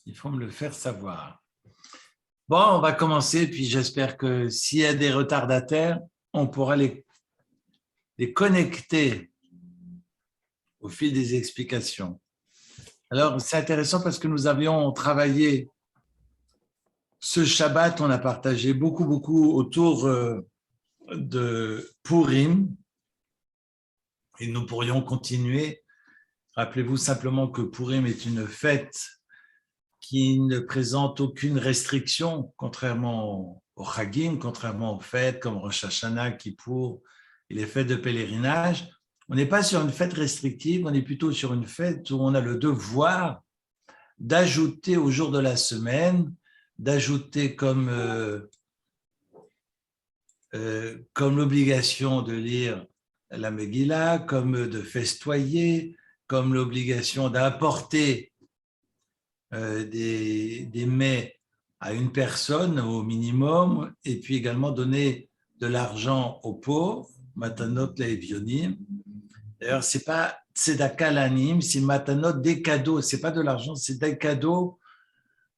Il faut me le faire savoir. Bon, on va commencer, puis j'espère que s'il y a des retardataires, on pourra les connecter au fil des explications. Alors, c'est intéressant parce que nous avions travaillé ce Shabbat, on a partagé beaucoup autour de Purim, et nous pourrions continuer. Rappelez-vous simplement que Purim est une fête qui ne présente aucune restriction, contrairement au Chagim, contrairement aux fêtes comme Rosh Hashanah, Kippour et les fêtes de pèlerinage. On n'est pas sur une fête restrictive, on est plutôt sur une fête où on a le devoir d'ajouter au jour de la semaine, d'ajouter comme l'obligation de lire la Megillah, comme de festoyer, comme l'obligation d'apporter des mets à une personne au minimum, et puis également donner de l'argent aux pauvres, matanot le'evionim. D'ailleurs, c'est pas tzedaka l'anim, c'est matanot, des cadeaux, c'est pas de l'argent, c'est des cadeaux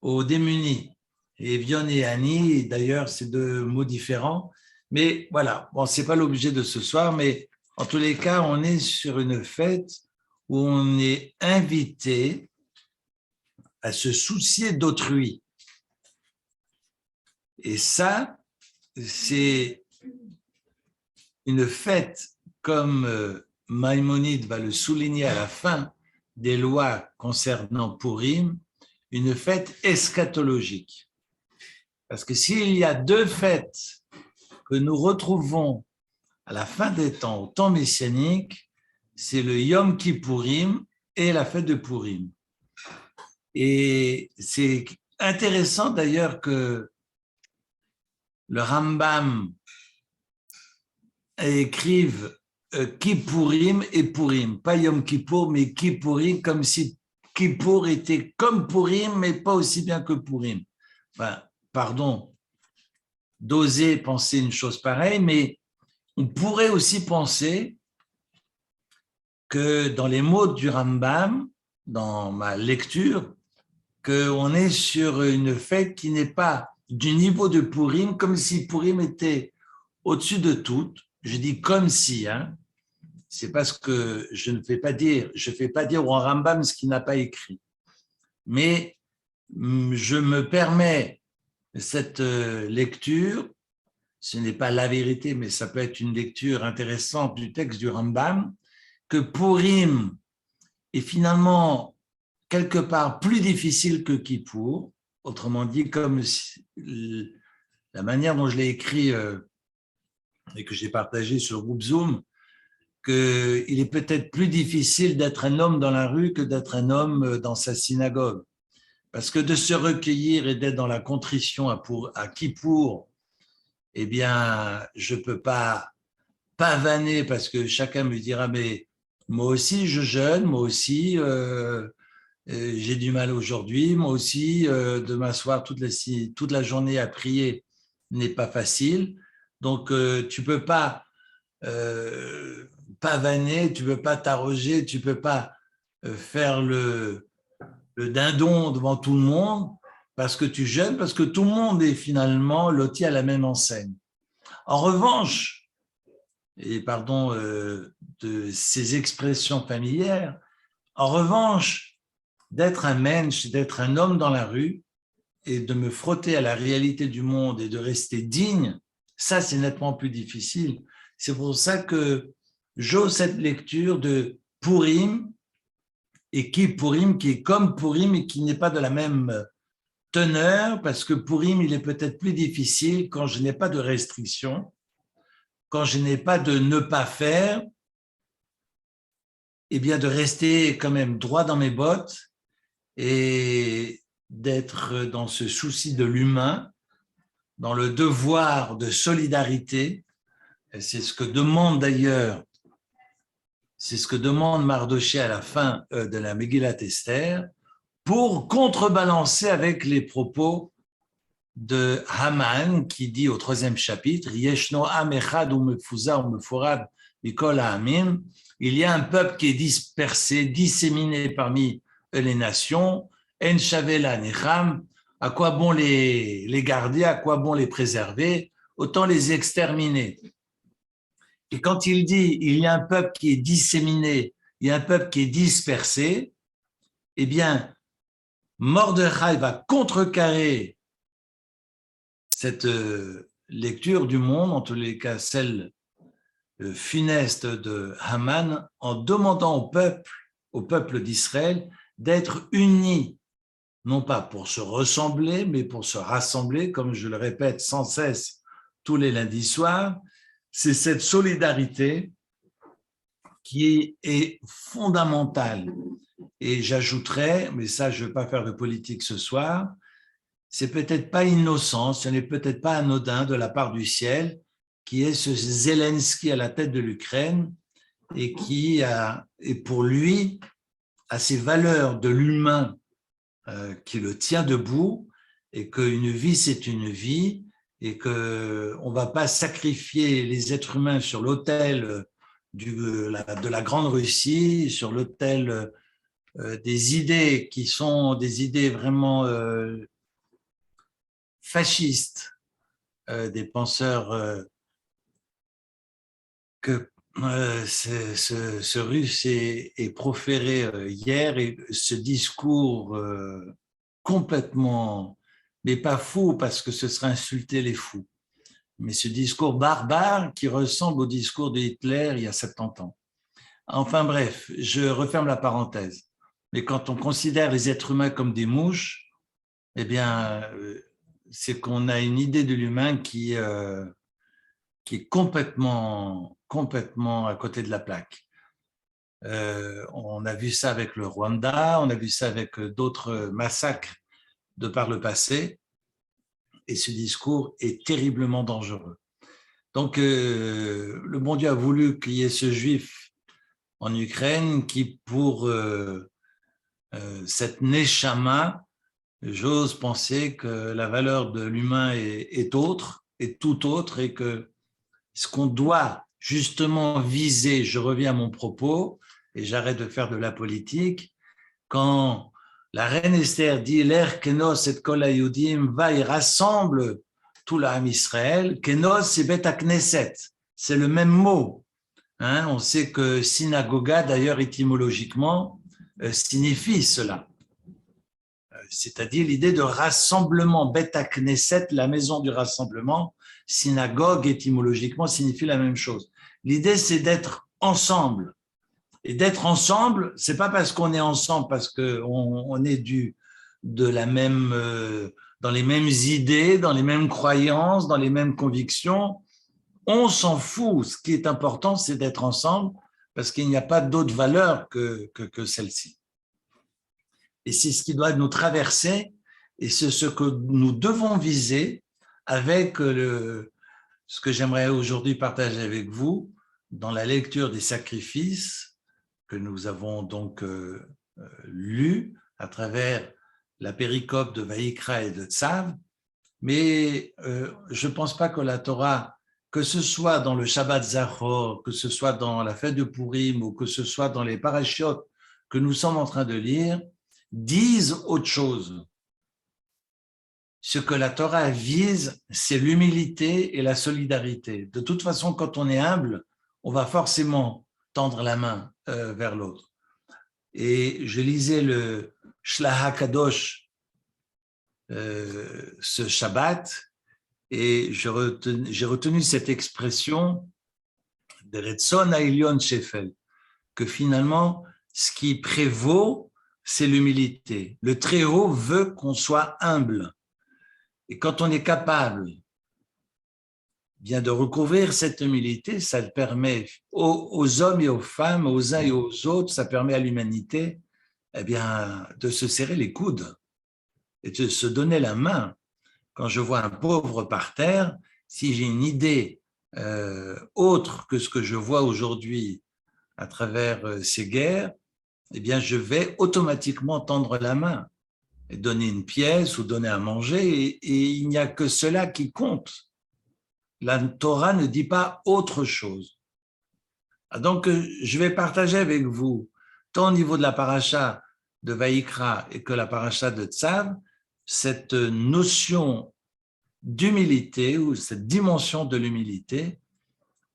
aux démunis. Et evion et ani, d'ailleurs, c'est deux mots différents. Mais voilà, bon, c'est pas l'objet de ce soir, mais en tous les cas, on est sur une fête où on est invité à se soucier d'autrui. Et ça, c'est une fête, comme Maïmonide va le souligner à la fin des lois concernant Purim, une fête eschatologique. Parce que s'il y a deux fêtes que nous retrouvons à la fin des temps, au temps messianique, c'est le Yom Kippourim et la fête de Purim. Et c'est intéressant d'ailleurs que le Rambam écrive Kippourim et Purim, pas Yom Kippour, mais Kippourim, comme si Kippour était comme Purim, mais pas aussi bien que Purim. Enfin, pardon d'oser penser une chose pareille, mais on pourrait aussi penser que dans les mots du Rambam, dans ma lecture, qu'on est sur une fête qui n'est pas du niveau de Purim, comme si Purim était au-dessus de tout. Je dis comme si, hein. C'est parce que je ne fais pas dire, je ne fais pas dire au Rambam ce qu'il n'a pas écrit. Mais je me permets cette lecture, ce n'est pas la vérité, mais ça peut être une lecture intéressante du texte du Rambam, que Purim est finalement quelque part plus difficile que Kippour, autrement dit, comme la manière dont je l'ai écrit et que j'ai partagé sur le groupe Zoom, qu'il est peut-être plus difficile d'être un homme dans la rue que d'être un homme dans sa synagogue. Parce que de se recueillir et d'être dans la contrition à Kippour, eh bien, je ne peux pas pavaner parce que chacun me dira, mais moi aussi je jeûne, moi aussi j'ai du mal aujourd'hui, moi aussi de m'asseoir toute la journée à prier n'est pas facile. Donc, tu ne peux pas pavaner, tu ne peux pas t'arroger, tu ne peux pas faire le dindon devant tout le monde parce que tu jeûnes, parce que tout le monde est finalement loti à la même enseigne. En revanche, et pardon de ces expressions familières, en revanche, d'être un mensch, d'être un homme dans la rue et de me frotter à la réalité du monde et de rester digne, ça c'est nettement plus difficile. C'est pour ça que j'ose cette lecture de Purim et Kippourim qui est comme Purim et qui n'est pas de la même teneur parce que Purim il est peut-être plus difficile quand je n'ai pas de restrictions, quand je n'ai pas de ne pas faire, eh bien de rester quand même droit dans mes bottes et d'être dans ce souci de l'humain, dans le devoir de solidarité. Et c'est ce que demande d'ailleurs, c'est ce que demande Mardoché à la fin de la Megillat Esther, pour contrebalancer avec les propos de Haman qui dit au 3e chapitre, Yeshno am echad umefuza umefurad mikol ha'amim, il y a un peuple qui est dispersé, disséminé parmi les nations, En shavela necham, à quoi bon les garder, à quoi bon les préserver, autant les exterminer. Et quand il dit il y a un peuple qui est disséminé, il y a un peuple qui est dispersé, eh bien, Mordechai va contrecarrer cette lecture du monde, en tous les cas celle funeste de Haman, en demandant au peuple d'Israël, d'être unis, non pas pour se ressembler, mais pour se rassembler, comme je le répète sans cesse tous les lundis soirs. C'est cette solidarité qui est fondamentale. Et j'ajouterais, mais ça je ne veux pas faire de politique ce soir, c'est peut-être pas innocent, ce n'est peut-être pas anodin de la part du ciel, qui est ce Zelensky à la tête de l'Ukraine et qui et pour lui, a ces valeurs de l'humain qui le tient debout, et qu'une vie, c'est une vie, et qu'on ne va pas sacrifier les êtres humains sur l'autel de la Grande Russie, sur l'autel des idées qui sont des idées vraiment fascistes, des penseurs que ce Russe est proféré hier, et ce discours complètement, mais pas fou parce que ce serait insulter les fous, mais ce discours barbare qui ressemble au discours de Hitler il y a 70 ans. Enfin bref, je referme la parenthèse. Mais quand on considère les êtres humains comme des mouches, eh bien, c'est qu'on a une idée de l'humain qui est complètement à côté de la plaque. On a vu ça avec le Rwanda, on a vu ça avec d'autres massacres de par le passé, et ce discours est terriblement dangereux. Donc, le bon Dieu a voulu qu'il y ait ce juif en Ukraine qui, pour cette neshama, j'ose penser que la valeur de l'humain est autre, est tout autre, et que ce qu'on doit justement viser, je reviens à mon propos, et j'arrête de faire de la politique, quand la reine Esther dit « L'er kenos et kol hayudim » va et rassemble tout l'âme Israël, kenos c'est bet knesset, c'est le même mot. Hein, on sait que synagoga, d'ailleurs étymologiquement, signifie cela. C'est-à-dire l'idée de rassemblement, bet knesset, la maison du rassemblement, synagogue étymologiquement signifie la même chose. L'idée c'est d'être ensemble. Et d'être ensemble, c'est pas parce qu'on est ensemble, parce qu'on est de la même, dans les mêmes idées, dans les mêmes croyances, dans les mêmes convictions. On s'en fout. Ce qui est important, c'est d'être ensemble, parce qu'il n'y a pas d'autre valeur que celle-ci. Et c'est ce qui doit nous traverser, et c'est ce que nous devons viser avec ce que j'aimerais aujourd'hui partager avec vous dans la lecture des sacrifices que nous avons donc lu à travers la péricope de Vaïkra et de Tzav, mais je ne pense pas que la Torah, que ce soit dans le Shabbat Zachor, que ce soit dans la fête de Purim, ou que ce soit dans les parachiotes que nous sommes en train de lire, disent autre chose. Ce que la Torah vise, c'est l'humilité et la solidarité. De toute façon, quand on est humble, on va forcément tendre la main vers l'autre. Et je lisais le Shlach HaKadosh ce Shabbat, et j'ai retenu cette expression de Retzon Ha'ilyon Shefel, que finalement, ce qui prévaut, c'est l'humilité. Le Très-Haut veut qu'on soit humble. Et quand on est capable bien de recouvrir cette humilité, ça permet aux hommes et aux femmes, aux uns et aux autres, ça permet à l'humanité bien, de se serrer les coudes et de se donner la main. Quand je vois un pauvre par terre, si j'ai une idée autre que ce que je vois aujourd'hui à travers ces guerres, eh bien, je vais automatiquement tendre la main et donner une pièce ou donner à manger, et il n'y a que cela qui compte. La Torah ne dit pas autre chose. Donc, je vais partager avec vous, tant au niveau de la paracha de Vaïkra et que la paracha de Tzav, cette notion d'humilité ou cette dimension de l'humilité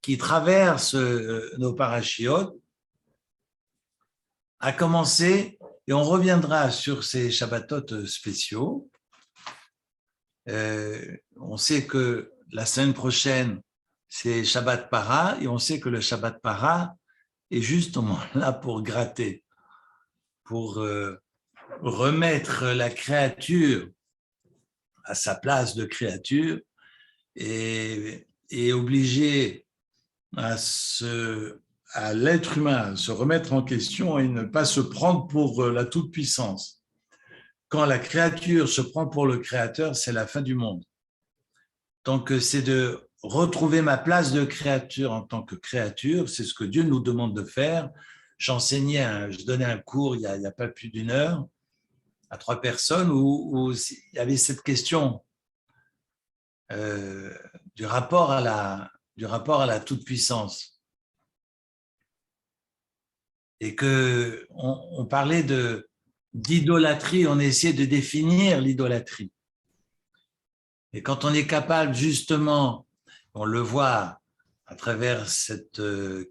qui traverse nos parachiotes a commencé, et on reviendra sur ces Shabbatot spéciaux. On sait que la semaine prochaine, c'est Shabbat Para, et on sait que le Shabbat Para est justement là pour gratter, pour remettre la créature à sa place de créature et obliger à l'être humain à se remettre en question et ne pas se prendre pour la toute-puissance. Quand la créature se prend pour le créateur, c'est la fin du monde. Donc, c'est de retrouver ma place de créature en tant que créature, c'est ce que Dieu nous demande de faire. Je donnais un cours il y a pas plus d'une heure à 3 personnes où il y avait cette question du rapport à la toute-puissance. Et qu'on parlait d'idolâtrie, on essayait de définir l'idolâtrie. Et quand on est capable, justement, on le voit à travers cette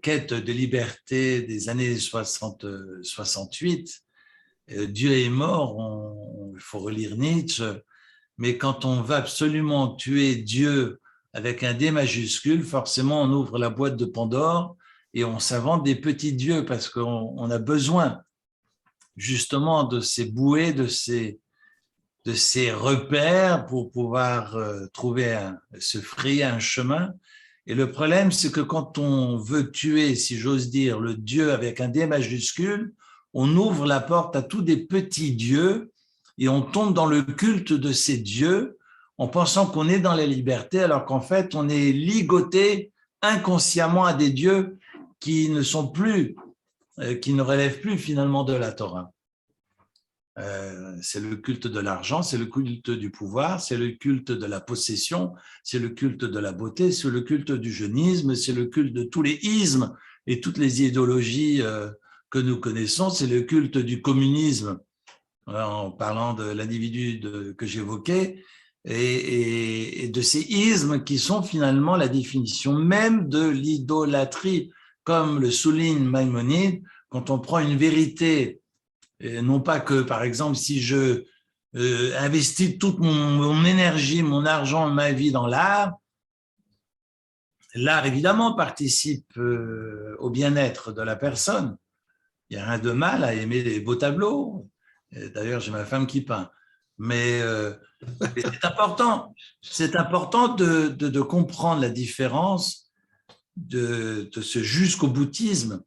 quête de liberté des années 68, Dieu est mort, il faut relire Nietzsche, mais quand on veut absolument tuer Dieu avec un D majuscule, forcément on ouvre la boîte de Pandore et on s'invente des petits dieux parce qu'on a besoin justement de ces bouées, de ces repères pour pouvoir se frayer un chemin. Et le problème, c'est que quand on veut tuer, si j'ose dire, le Dieu avec un D majuscule, on ouvre la porte à tous des petits dieux et on tombe dans le culte de ces dieux en pensant qu'on est dans la liberté, alors qu'en fait, on est ligoté inconsciemment à des dieux qui ne sont plus, qui ne relèvent plus finalement de la Torah. C'est le culte de l'argent, c'est le culte du pouvoir, c'est le culte de la possession, c'est le culte de la beauté, c'est le culte du jeunisme, c'est le culte de tous les ismes et toutes les idéologies que nous connaissons, c'est le culte du communisme, en parlant de l'individu que j'évoquais, et de ces ismes qui sont finalement la définition même de l'idolâtrie, comme le souligne Maïmonide, quand on prend une vérité. Et non pas que, par exemple, si je investis toute mon énergie, mon argent, ma vie dans l'art, évidemment, participe au bien-être de la personne. Il n'y a rien de mal à aimer les beaux tableaux. D'ailleurs, j'ai ma femme qui peint. Mais c'est important de comprendre la différence de ce jusqu'au boutisme.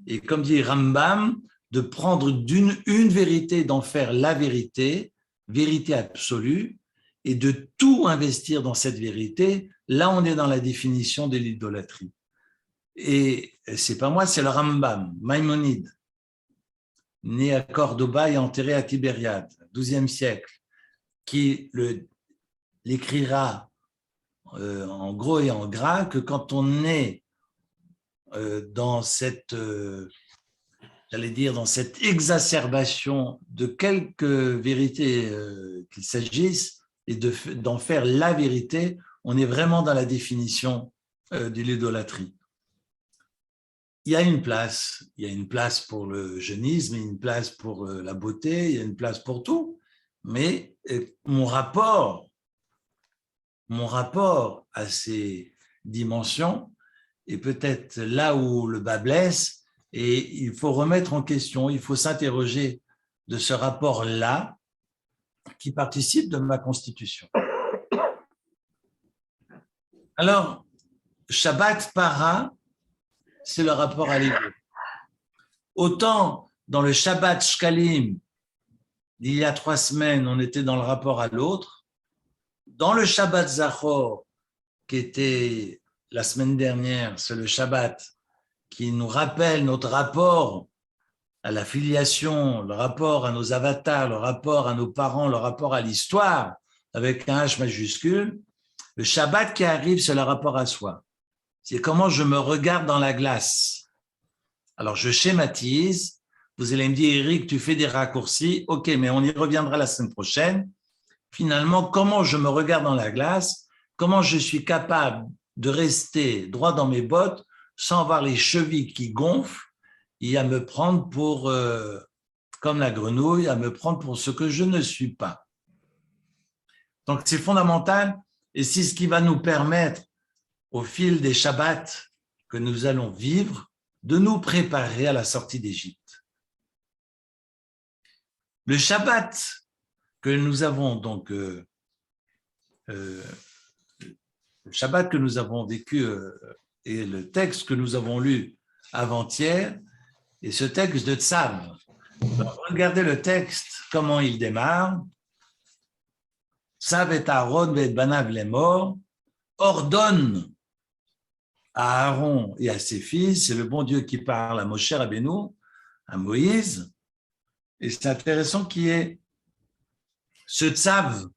Et comme dit Rambam, de prendre une vérité, d'en faire la vérité, vérité absolue, et de tout investir dans cette vérité. Là, on est dans la définition de l'idolâtrie. Et c'est pas moi, c'est le Rambam, Maïmonide, né à Cordoba et enterré à Tibériade, 12e siècle, qui l'écrira en gros et en gras que quand on est dans cette dans cette exacerbation de quelque vérité qu'il s'agisse et d'en faire la vérité, on est vraiment dans la définition de l'idolâtrie. Il y a une place pour le jeunisme, il y a une place pour la beauté, il y a une place pour tout, mais mon rapport à ces dimensions est peut-être là où le bas blesse. Et il faut remettre en question, il faut s'interroger de ce rapport-là qui participe de ma constitution. Alors, Shabbat Para, c'est le rapport à l'ego. Autant dans le Shabbat Shkalim, il y a 3 semaines, on était dans le rapport à l'autre. Dans le Shabbat Zachor, qui était la semaine dernière, c'est le Shabbat qui nous rappelle notre rapport à la filiation, le rapport à nos avatars, le rapport à nos parents, le rapport à l'histoire, avec un H majuscule. Le Shabbat qui arrive, c'est le rapport à soi. C'est comment je me regarde dans la glace. Alors, je schématise. Vous allez me dire, Eric, tu fais des raccourcis. OK, mais on y reviendra la semaine prochaine. Finalement, comment je me regarde dans la glace, comment je suis capable de rester droit dans mes bottes sans avoir les chevilles qui gonflent et à me prendre pour, comme la grenouille, à me prendre pour ce que je ne suis pas. Donc, c'est fondamental et c'est ce qui va nous permettre, au fil des Shabbats que nous allons vivre, de nous préparer à la sortie d'Égypte. Le Shabbat que nous avons donc, le Shabbat que nous avons vécu et le texte que nous avons lu avant-hier, et ce texte de Tzav. Regardez le texte, comment il démarre. Tzav et Aaron et Banav les morts ordonne à Aaron et à ses fils, c'est le bon Dieu qui parle à Moshe Rabbeinu, à Moïse, et c'est intéressant qu'il y ait ce tzav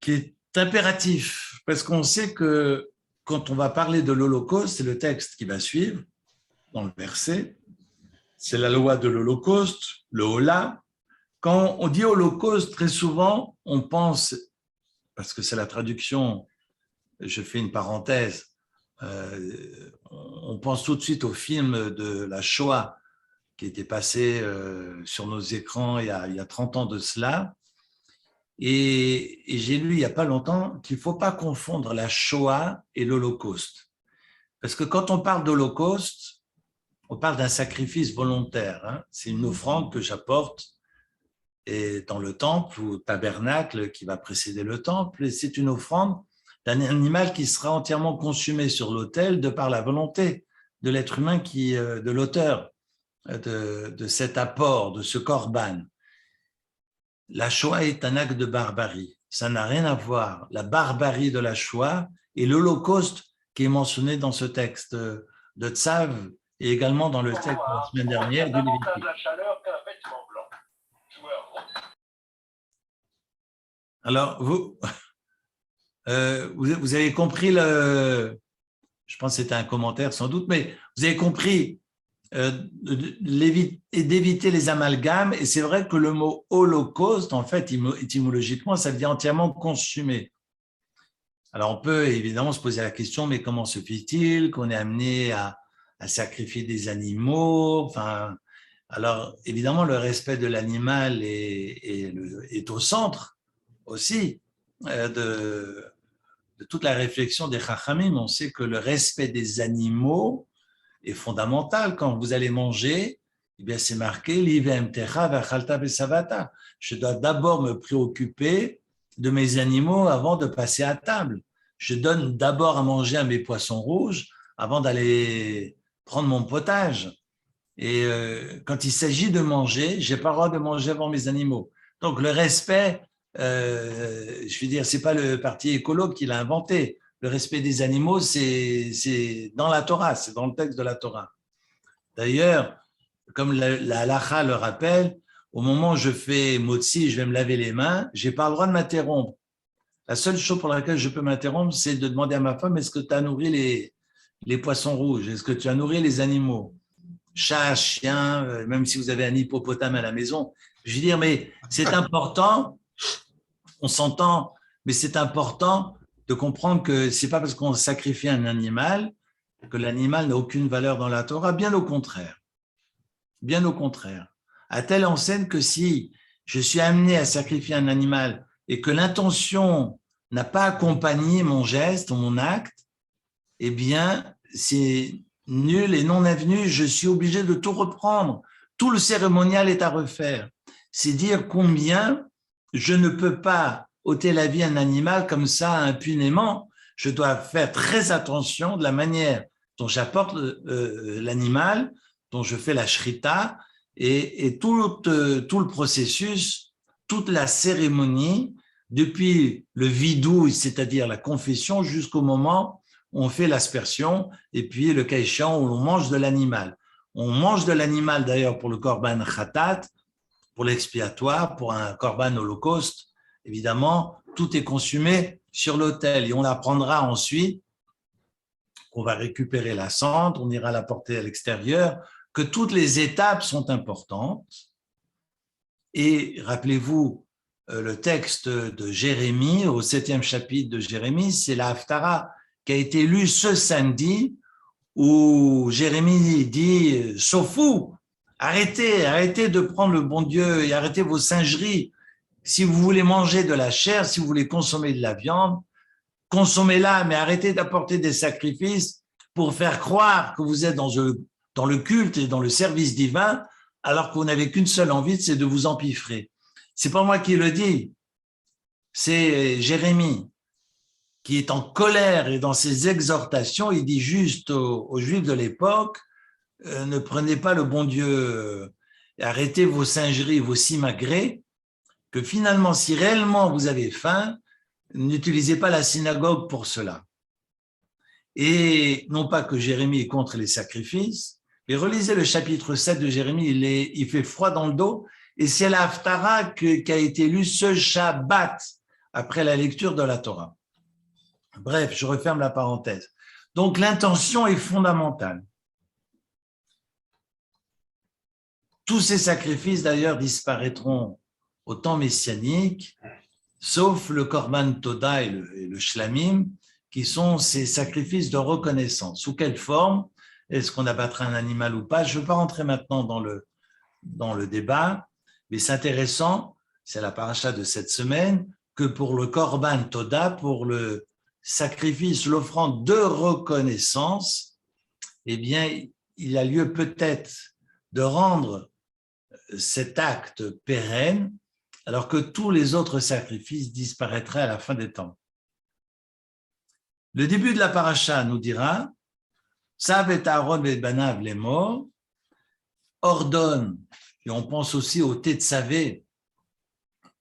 qui est impératif, parce qu'on sait que quand on va parler de l'Holocauste, c'est le texte qui va suivre dans le verset, c'est la loi de l'Holocauste, le Hola. Quand on dit Holocauste, très souvent, on pense, parce que c'est la traduction, je fais une parenthèse, on pense tout de suite au film de la Shoah qui était passé sur nos écrans il y a 30 ans de cela. Et j'ai lu il n'y a pas longtemps qu'il ne faut pas confondre la Shoah et l'Holocauste. Parce que quand on parle d'Holocauste, on parle d'un sacrifice volontaire. Hein. C'est une offrande que j'apporte et dans le temple ou tabernacle qui va précéder le temple. Et c'est une offrande d'un animal qui sera entièrement consumé sur l'autel de par la volonté de l'être humain, de l'auteur de cet apport, de ce korban. La Shoah est un acte de barbarie. Ça n'a rien à voir. La barbarie de la Shoah et l'Holocauste qui est mentionné dans ce texte de Tzav et également dans le texte de la semaine dernière du Lévitique. Alors, vous avez compris je pense que c'était un commentaire sans doute, mais vous avez compris d'éviter les amalgames, et c'est vrai que le mot holocauste, en fait, étymologiquement, ça veut dire entièrement consumé. Alors, on peut évidemment se poser la question, mais comment se fait-il qu'on est amené à sacrifier des animaux? Enfin, alors, évidemment, le respect de l'animal est au centre aussi de toute la réflexion des Chachamim. On sait que le respect des animaux est fondamental. Quand vous allez manger, eh bien, c'est marqué je dois d'abord me préoccuper de mes animaux avant de passer à table. Je donne d'abord à manger à mes poissons rouges avant d'aller prendre mon potage. Et quand il s'agit de manger, j'ai pas le droit de manger avant mes animaux. Donc le respect, je veux dire, c'est pas le parti écolo qui l'a inventé. Le respect des animaux, c'est dans la Torah, c'est dans le texte de la Torah. D'ailleurs, comme la halacha le rappelle, au moment où je fais motzi, je vais me laver les mains, j'ai pas le droit de m'interrompre. La seule chose pour laquelle je peux m'interrompre, c'est de demander à ma femme, est-ce que tu as nourri les poissons rouges? Est-ce que tu as nourri les animaux? Chat, chien, même si vous avez un hippopotame à la maison. Je veux dire, mais c'est important, on s'entend, mais c'est important de comprendre que c'est pas parce qu'on sacrifie un animal que l'animal n'a aucune valeur dans la Torah, bien au contraire. Bien au contraire. À telle enseigne que si je suis amené à sacrifier un animal et que l'intention n'a pas accompagné mon geste ou mon acte, eh bien, c'est nul et non avenu, je suis obligé de tout reprendre. Tout le cérémonial est à refaire. C'est dire combien je ne peux pas ôter la vie à un animal comme ça impunément. Je dois faire très attention de la manière dont j'apporte l'animal, dont je fais la shrita, et tout le processus, toute la cérémonie, depuis le vidouille, c'est-à-dire la confession, jusqu'au moment où on fait l'aspersion, et puis le cas échéant où l'on mange de l'animal. On mange de l'animal d'ailleurs pour le korban khatat, pour l'expiatoire, pour un korban holocauste. Évidemment, tout est consumé sur l'autel et on apprendra ensuite qu'on va récupérer la cendre, on ira la porter à l'extérieur que toutes les étapes sont importantes. Et rappelez-vous, le texte de Jérémie, au 7e chapitre de Jérémie, c'est la Haftara qui a été lue ce samedi, où Jérémie dit « Sofou, arrêtez de prendre le bon Dieu et arrêtez vos singeries. Si vous voulez manger de la chair, si vous voulez consommer de la viande, consommez-la, mais arrêtez d'apporter des sacrifices pour faire croire que vous êtes dans le culte et dans le service divin, alors que vous n'avez qu'une seule envie, c'est de vous empiffrer. » C'est pas moi qui le dis, c'est Jérémie qui est en colère, et dans ses exhortations, il dit juste aux Juifs de l'époque, ne prenez pas le bon Dieu, arrêtez vos singeries, vos simagrées, que finalement, si réellement vous avez faim, n'utilisez pas la synagogue pour cela. Et non pas que Jérémie est contre les sacrifices, mais relisez le chapitre 7 de Jérémie, il fait froid dans le dos, et c'est la Haftara qui a été lue ce Shabbat, après la lecture de la Torah. Bref, je referme la parenthèse. Donc l'intention est fondamentale. Tous ces sacrifices d'ailleurs disparaîtront au temps messianique, sauf le Korban Toda et le Shlamim, qui sont ces sacrifices de reconnaissance. Sous quelle forme? Est-ce qu'on abattra un animal ou pas? Je ne veux pas rentrer maintenant dans le débat, mais c'est intéressant, c'est la paracha de cette semaine, que pour le Korban Toda, pour le sacrifice, l'offrande de reconnaissance, eh bien, il a lieu peut-être de rendre cet acte pérenne, alors que tous les autres sacrifices disparaîtraient à la fin des temps. Le début de la paracha nous dira « Sav et Aaron et Banav les morts » ordonne, et on pense aussi au Tetzavé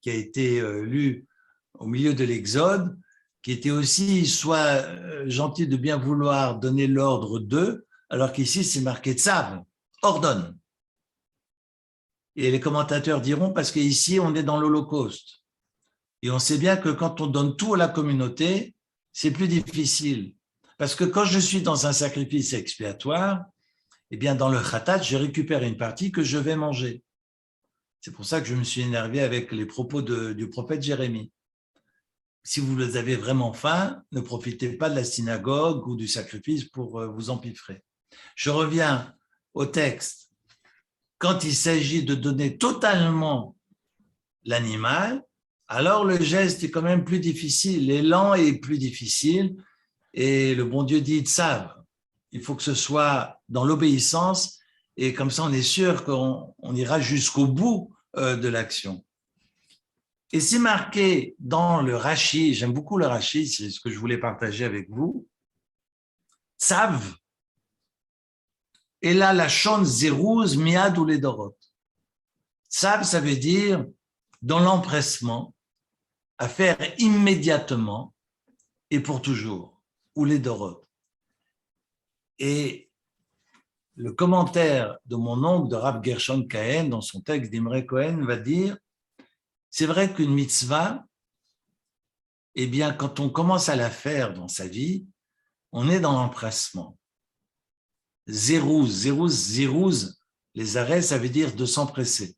qui a été lu au milieu de l'Exode, qui était aussi soit gentil de bien vouloir donner l'ordre d'eux, alors qu'ici c'est marqué Tzav, ordonne. Et les commentateurs diront, parce qu'ici on est dans l'Holocauste. Et on sait bien que quand on donne tout à la communauté, c'est plus difficile. Parce que quand je suis dans un sacrifice expiatoire, eh bien dans le khatat, je récupère une partie que je vais manger. C'est pour ça que je me suis énervé avec les propos du prophète Jérémie. Si vous avez vraiment faim, ne profitez pas de la synagogue ou du sacrifice pour vous empiffrer. Je reviens au texte. Quand il s'agit de donner totalement l'animal, alors le geste est quand même plus difficile, l'élan est plus difficile, et le bon Dieu dit « Tzav ». Il faut que ce soit dans l'obéissance, et comme ça on est sûr qu'on ira jusqu'au bout de l'action. Et c'est marqué dans le Rashi, j'aime beaucoup le Rashi, c'est ce que je voulais partager avec vous, Tzav, et là la shon zerouz miad ou les dorot. Tzav, ça veut dire dans l'empressement, à faire immédiatement et pour toujours, ou les dorot. Et le commentaire de mon oncle, de Rav Gershon Cohen, dans son texte d'Imre Cohen, va dire c'est vrai qu'une mitzvah, eh bien, quand on commence à la faire dans sa vie, on est dans l'empressement. Zérouz, les arrêts, ça veut dire de s'empresser,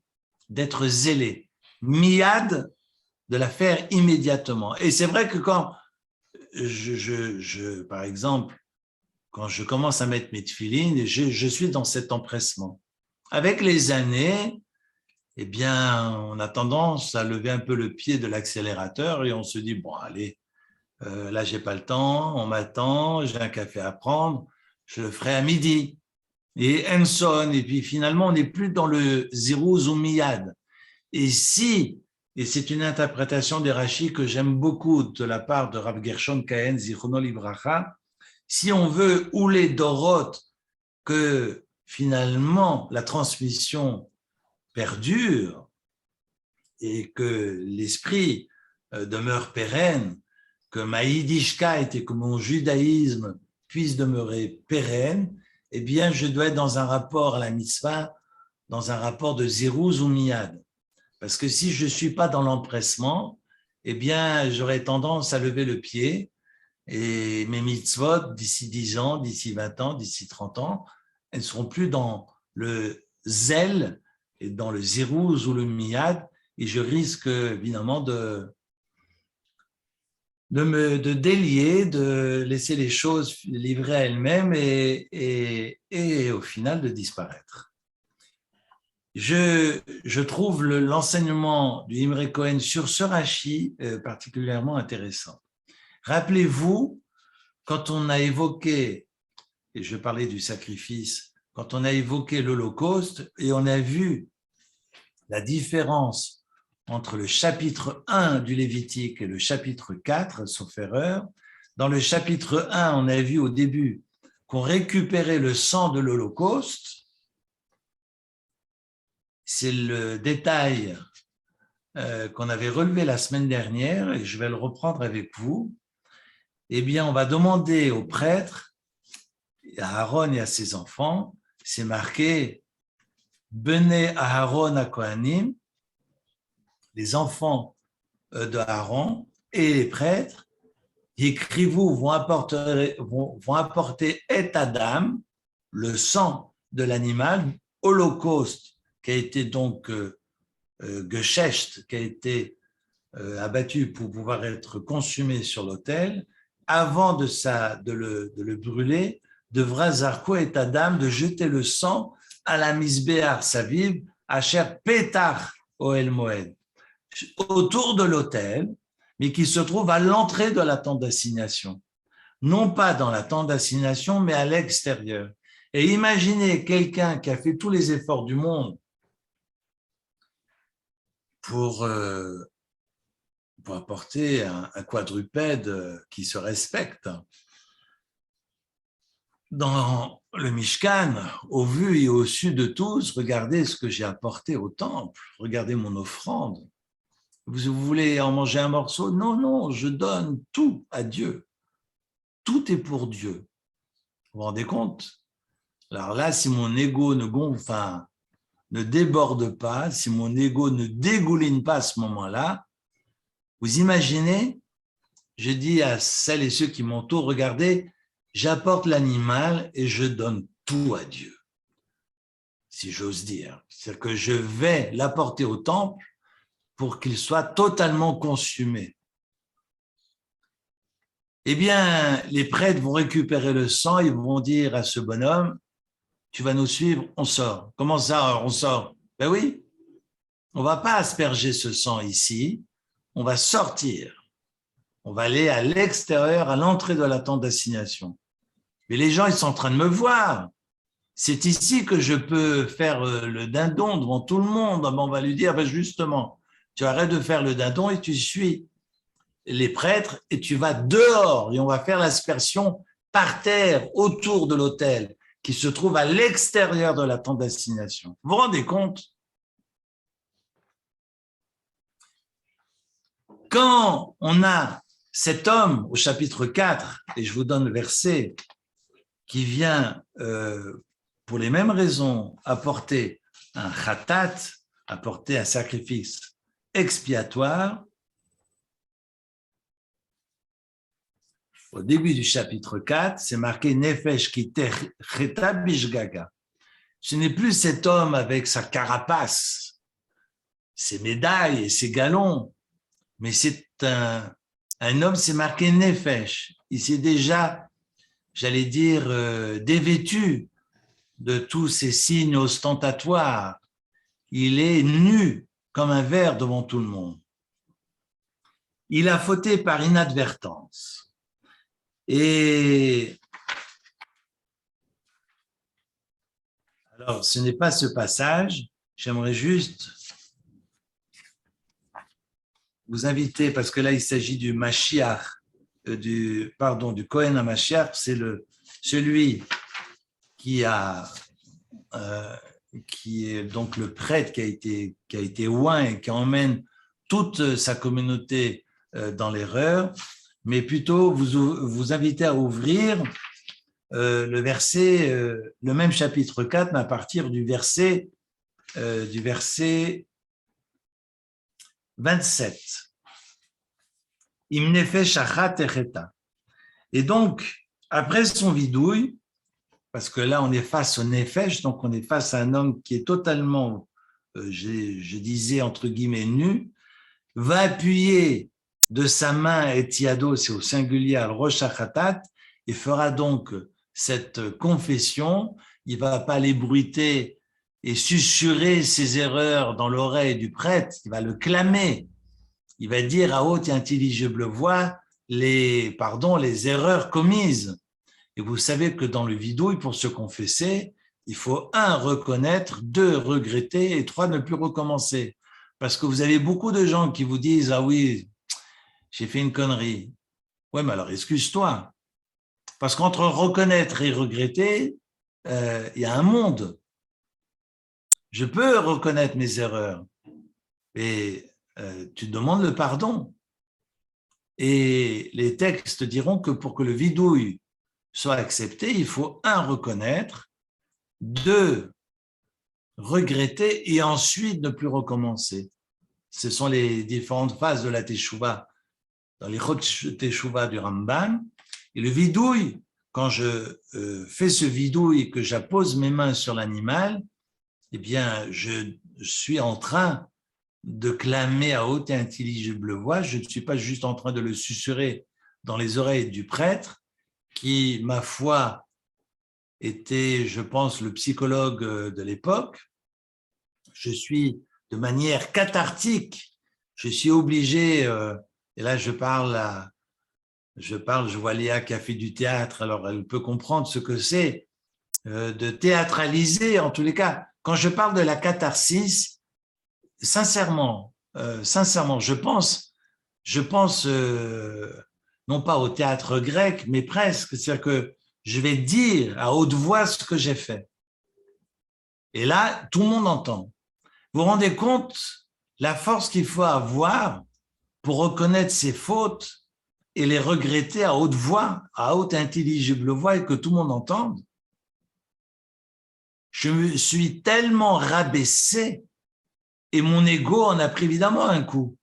d'être zélé. Miad, de la faire immédiatement. Et c'est vrai que quand par exemple, quand je commence à mettre mes tefilines, je suis dans cet empressement. Avec les années, eh bien, on a tendance à lever un peu le pied de l'accélérateur et on se dit, bon, allez, là, j'ai pas le temps, on m'attend, j'ai un café à prendre, je le ferai à midi. Et Enson, et puis finalement, on n'est plus dans le zérouz ou miyad. Et c'est une interprétation des Rashi que j'aime beaucoup de la part de Rav Gershon Cohen, Zichrono Libracha, si on veut ou les dorot, que finalement la transmission perdure et que l'esprit demeure pérenne, que ma yiddishkeit et que mon judaïsme puisse demeurer pérenne, eh bien, je dois être dans un rapport à la mitzvah, dans un rapport de zérouz ou miyad. Parce que si je ne suis pas dans l'empressement, eh bien, j'aurais tendance à lever le pied et mes mitzvot, d'ici 10 ans, d'ici 20 ans, d'ici 30 ans, elles ne seront plus dans le zèle est dans le zirouz ou le miyad, et je risque évidemment de délier, de laisser les choses livrées à elles-mêmes et au final de disparaître. Je trouve l'enseignement du Imre Cohen sur ce Rashi particulièrement intéressant. Rappelez-vous, quand on a évoqué, et je parlais du sacrifice, quand on a évoqué l'Holocauste et on a vu la différence entre le chapitre 1 du Lévitique et le chapitre 4, sauf erreur. Dans le chapitre 1, on a vu au début qu'on récupérait le sang de l'Holocauste. C'est le détail qu'on avait relevé la semaine dernière et je vais le reprendre avec vous. Eh bien, on va demander aux prêtres, à Aaron et à ses enfants, c'est marqué « Bene Aaron HaKohanim », les enfants de Aaron et les prêtres, écrivez-vous, vont apporter et Adam, le sang de l'animal, holocauste, qui a été donc geshecht, qui a été abattu pour pouvoir être consumé sur l'autel, avant de le brûler, devra Zarko et Adam de jeter le sang à la misbéar saviv, asher pétar oel moed, autour de l'autel, mais qui se trouve à l'entrée de la tente d'assignation. Non pas dans la tente d'assignation, mais à l'extérieur. Et imaginez quelqu'un qui a fait tous les efforts du monde pour apporter un quadrupède qui se respecte. Dans le Mishkan, au vu et au su de tous, regardez ce que j'ai apporté au temple, regardez mon offrande. Vous voulez en manger un morceau? Non, non, je donne tout à Dieu. Tout est pour Dieu. Vous vous rendez compte? Alors là, si mon ego ne déborde pas, si mon ego ne dégouline pas à ce moment-là, vous imaginez, je dis à celles et ceux qui m'entourent, regardez, j'apporte l'animal et je donne tout à Dieu, si j'ose dire. C'est-à-dire que je vais l'apporter au temple pour qu'il soit totalement consumé. Eh bien, les prêtres vont récupérer le sang, ils vont dire à ce bonhomme, tu vas nous suivre, on sort. Comment ça, on sort? Ben oui, on ne va pas asperger ce sang ici, on va sortir. On va aller à l'extérieur, à l'entrée de la tente d'assignation. Mais les gens, ils sont en train de me voir. C'est ici que je peux faire le dindon devant tout le monde. On va lui dire, ben justement, tu arrêtes de faire le dindon et tu suis les prêtres et tu vas dehors et on va faire l'aspersion par terre autour de l'autel qui se trouve à l'extérieur de la tente d'assignation. Vous vous rendez compte? Quand on a cet homme au chapitre 4, et je vous donne le verset, qui vient pour les mêmes raisons apporter un khatat, apporter un sacrifice expiatoire, au début du chapitre 4, c'est marqué Nefesh ki techeta bishgaga. Ce n'est plus cet homme avec sa carapace, ses médailles et ses galons, mais c'est un homme, c'est marqué Nefesh. Il s'est déjà, j'allais dire, dévêtu de tous ces signes ostentatoires. Il est nu comme un verre devant tout le monde. Il a fauté par inadvertance. Et alors, ce n'est pas ce passage, j'aimerais juste vous inviter, parce que là, il s'agit du Mashiach, du Kohen HaMashiach, c'est celui qui est donc le prêtre qui a été oint et qui emmène toute sa communauté dans l'erreur, mais plutôt vous inviter à ouvrir le verset, le même chapitre 4, mais à partir du verset 27. Et donc, après son vidouille, parce que là, on est face au nefesh, donc on est face à un homme qui est totalement, je disais entre guillemets, nu, va appuyer de sa main et tiado, c'est au singulier, al rosh hachatat, et fera donc cette confession. Il ne va pas l'ébruiter et susurrer ses erreurs dans l'oreille du prêtre, il va le clamer. Il va dire à haute et intelligible voix les erreurs commises. Et vous savez que dans le vidouille, pour se confesser, il faut 1, reconnaître, 2, regretter et 3, ne plus recommencer. Parce que vous avez beaucoup de gens qui vous disent « Ah oui, j'ai fait une connerie. » Ouais, mais alors excuse-toi. Parce qu'entre reconnaître et regretter, il y a un monde. Je peux reconnaître mes erreurs, et tu demandes le pardon. Et les textes diront que pour que le vidouille soit accepté, il faut 1, reconnaître, 2, regretter et ensuite ne plus recommencer. Ce sont les différentes phases de la Teshuvah, dans les Chot Teshuvah du Ramban. Et le vidouille, quand je fais ce vidouille et que j'appose mes mains sur l'animal, eh bien, je suis en train de clamer à haute et intelligible voix. Je ne suis pas juste en train de le susurrer dans les oreilles du prêtre, qui, ma foi, était, je pense, le psychologue de l'époque. Je suis de manière cathartique, je suis obligé, et là je vois Léa qui a fait du théâtre, alors elle peut comprendre ce que c'est de théâtraliser, en tous les cas. Quand je parle de la catharsis, sincèrement, je pense non pas au théâtre grec, mais presque, c'est-à-dire que je vais dire à haute voix ce que j'ai fait. Et là, tout le monde entend. Vous vous rendez compte la force qu'il faut avoir pour reconnaître ses fautes et les regretter à haute voix, à haute intelligible voix, et que tout le monde entende? Je me suis tellement rabaissé et mon ego en a pris évidemment un coup.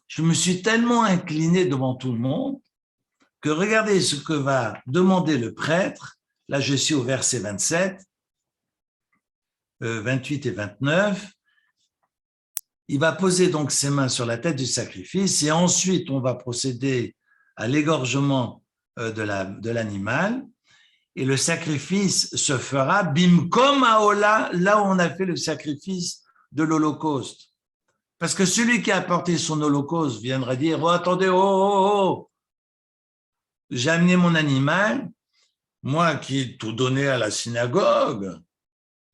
Je me suis tellement incliné devant tout le monde que regardez ce que va demander le prêtre. Là, je suis au verset 27, 28 et 29. Il va poser donc ses mains sur la tête du sacrifice et ensuite on va procéder à l'égorgement de l'animal, et le sacrifice se fera bimkom haola, là où on a fait le sacrifice de l'Holocauste. Parce que celui qui a apporté son holocauste viendra dire « Oh, attendez, oh, j'ai amené mon animal, moi qui ai tout donné à la synagogue,